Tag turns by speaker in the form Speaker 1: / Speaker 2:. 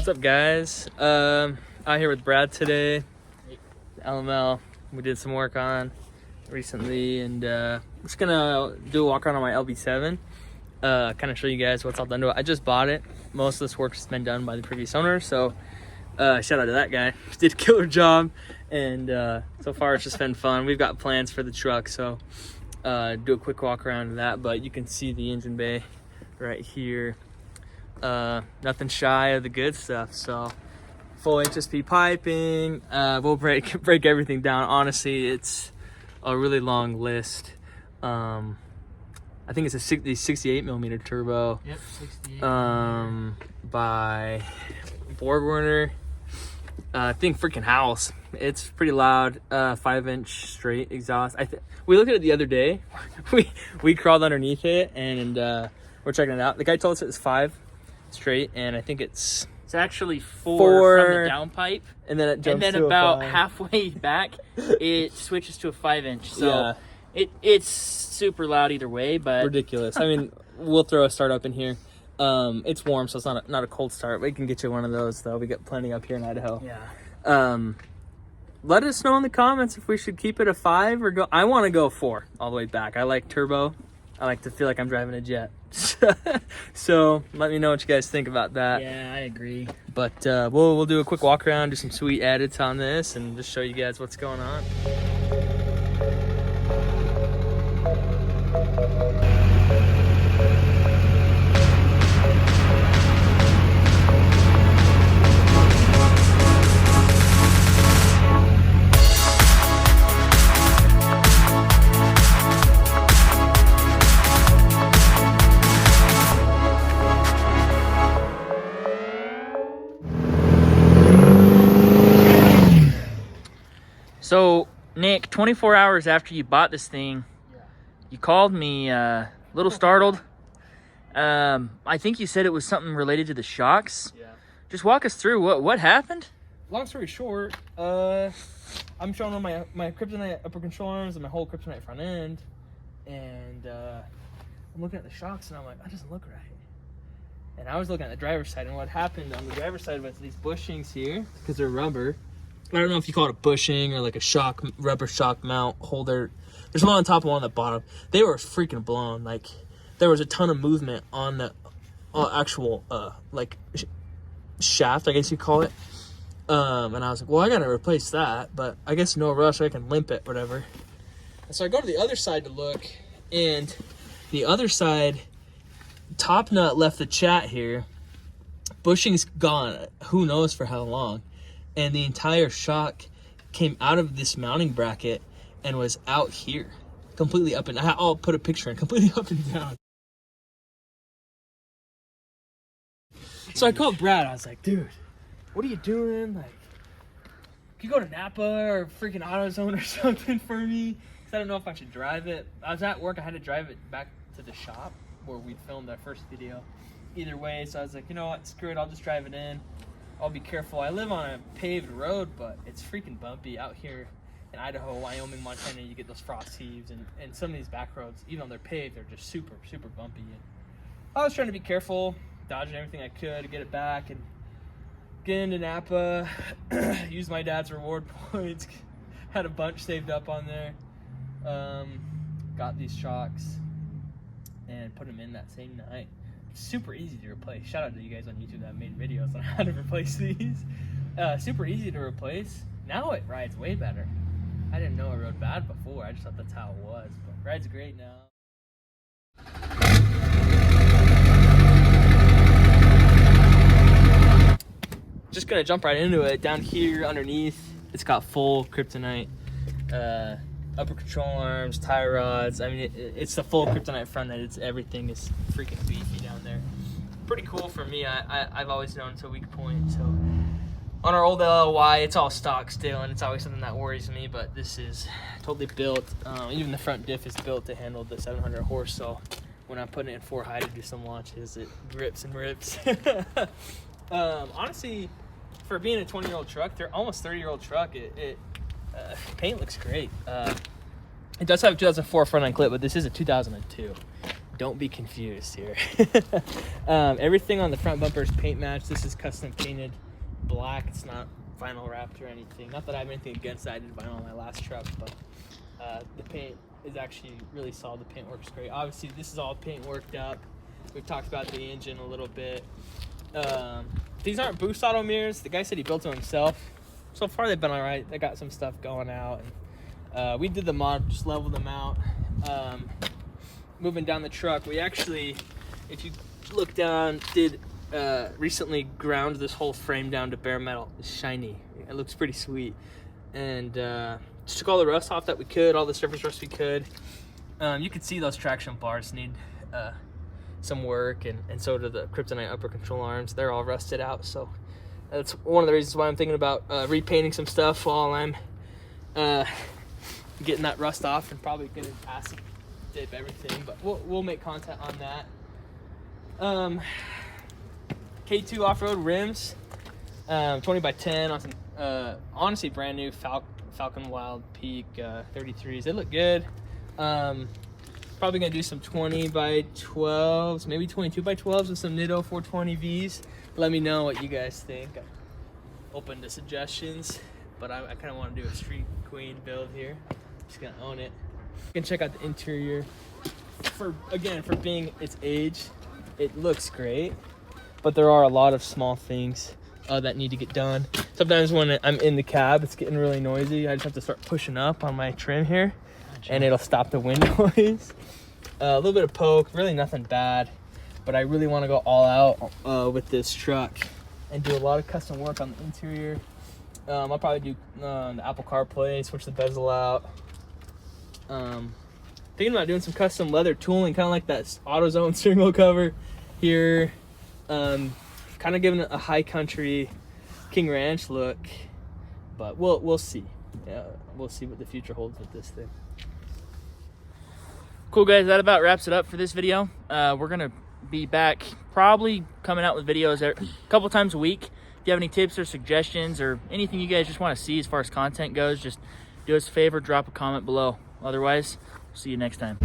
Speaker 1: What's up, guys? Out here with Brad today. LML we did some work on recently, and I'm just gonna do a walk around on my LB7. Kind of show you guys what's all done to it. I just bought it. Most of this work's been done by the previous owner, so shout out to that guy. Did a killer job, and so far it's just been fun. We've got plans for the truck, so do a quick walk around of that. But you can see the engine bay right here. Nothing shy of the good stuff. So full HSP piping. We'll break everything down. Honestly, it's a really long list. I think it's a 68 millimeter turbo.
Speaker 2: Yep, 68.
Speaker 1: By BorgWarner. I think freaking house. It's pretty loud. 5-inch straight exhaust. We looked at it the other day. we crawled underneath it, and we're checking it out. The guy told us it was 5 straight, and I think it's
Speaker 2: actually four from the downpipe,
Speaker 1: and then it jumps
Speaker 2: and then
Speaker 1: to
Speaker 2: about
Speaker 1: a 5.
Speaker 2: halfway back it switches to a 5-inch. So
Speaker 1: yeah.
Speaker 2: It's super loud either way, but
Speaker 1: ridiculous. I mean, we'll throw a start up in here. It's warm, so it's not a cold start. We can get you one of those though. We got plenty up here in Idaho.
Speaker 2: Yeah.
Speaker 1: Let us know in the comments if we should keep it a 5 or go. I want to go 4 all the way back. I like turbo. I like to feel like I'm driving a jet. So let me know what you guys think about that.
Speaker 2: Yeah, I agree.
Speaker 1: But we'll do a quick walk around, do some sweet edits on this, and just show you guys what's going on.
Speaker 2: So, Nick, 24 hours after you bought this thing, you called me a little startled. I think you said it was something related to the shocks.
Speaker 1: Yeah.
Speaker 2: Just walk us through what happened.
Speaker 1: Long story short, I'm showing on my kryptonite upper control arms and my whole kryptonite front end, and I'm looking at the shocks, and I'm like, that doesn't look right. And I was looking at the driver's side, and what happened on the driver's side was these bushings here, because they're rubber. I don't know if you call it a bushing or like a rubber shock mount holder. There's one on top and one on the bottom. They were freaking blown. Like, there was a ton of movement on the actual shaft, I guess you call it. And I was like, well, I gotta replace that, but I guess no rush. I can limp it, whatever. And so I go to the other side to look, and the other side, top nut left the chat here. Bushing's gone. Who knows for how long? And the entire shock came out of this mounting bracket and was out here, completely up and I'll put a picture in, completely up and down. So I called Brad. I was like, dude, what are you doing? Like, can you go to Napa or freaking AutoZone or something for me? Because I don't know if I should drive it. I was at work. I had to drive it back to the shop where we'd filmed our first video. Either way, so I was like, you know what, screw it. I'll just drive it in. I'll be careful. I live on a paved road, but it's freaking bumpy out here in Idaho, Wyoming, Montana. You get those frost heaves, and some of these back roads, even though they're paved, they're just super, super bumpy. And I was trying to be careful, dodging everything I could to get it back and get into Napa, use my dad's reward points, had a bunch saved up on there, got these shocks, and put them in that same night. Super easy to replace. Shout out to you guys on YouTube that made videos on how to replace these. Super easy to replace. Now it rides way better. I didn't know it rode bad before. I just thought that's how it was, but rides great now. Just gonna jump right into it. Down here underneath, it's got full kryptonite upper control arms, tie rods. I mean, it's the full kryptonite front end. Everything is freaking beefy down there. Pretty cool for me. I've always known it's a weak point. So on our old LLY, it's all stock still, and it's always something that worries me. But this is totally built. Even the front diff is built to handle the 700 horse. So when I'm putting it in 4 high to do some launches, it grips and rips. Honestly, for being a 20-year-old truck, they're almost 30-year-old truck. Paint looks great. It does have a 2004 front end clip, but this is a 2002. Don't be confused here. Everything on the front bumper is paint matched. This is custom painted black. It's not vinyl wrapped or anything. Not that I have anything against that. I did vinyl on my last truck, but the paint is actually really solid. The paint works great. Obviously, this is all paint worked up. We've talked about the engine a little bit. These aren't Boost Auto mirrors. The guy said he built them himself. So far, they've been all right. They got some stuff going out. And, we did the mod, just leveled them out. Moving down the truck, we actually, if you look down, did recently ground this whole frame down to bare metal. It's shiny. It looks pretty sweet. And just took all the rust off that we could, all the surface rust we could. You can see those traction bars need some work, and so do the Kryptonite upper control arms. They're all rusted out, so that's one of the reasons why I'm thinking about repainting some stuff while I'm getting that rust off, and probably gonna acid dip everything, but we'll make content on that. K2 off-road rims, 20 by 10 on some honestly brand new Falcon Wild Peak 33s. They look good. Probably gonna do some 20 by 12s, maybe 22 by 12s with some Nitto 420Vs. Let me know what you guys think. I'm open to suggestions, but I kind of want to do a Street Queen build here. Just gonna own it. You can check out the interior. For being its age, it looks great, but there are a lot of small things that need to get done. Sometimes when I'm in the cab, it's getting really noisy. I just have to start pushing up on my trim here, and it'll stop the wind noise. A little bit of poke, really nothing bad, but I really want to go all out with this truck and do a lot of custom work on the interior. I'll probably do the Apple CarPlay, switch the bezel out. Thinking about doing some custom leather tooling, kind of like that AutoZone steering wheel cover here. Kind of giving it a high country King Ranch look, but we'll see. Yeah, we'll see what the future holds with this thing.
Speaker 2: Cool, guys. That about wraps it up for this video. We're gonna be back, probably coming out with videos a couple times a week. If you have any tips or suggestions or anything you guys just want to see as far as content goes, just do us a favor, drop a comment below. Otherwise, see you next time.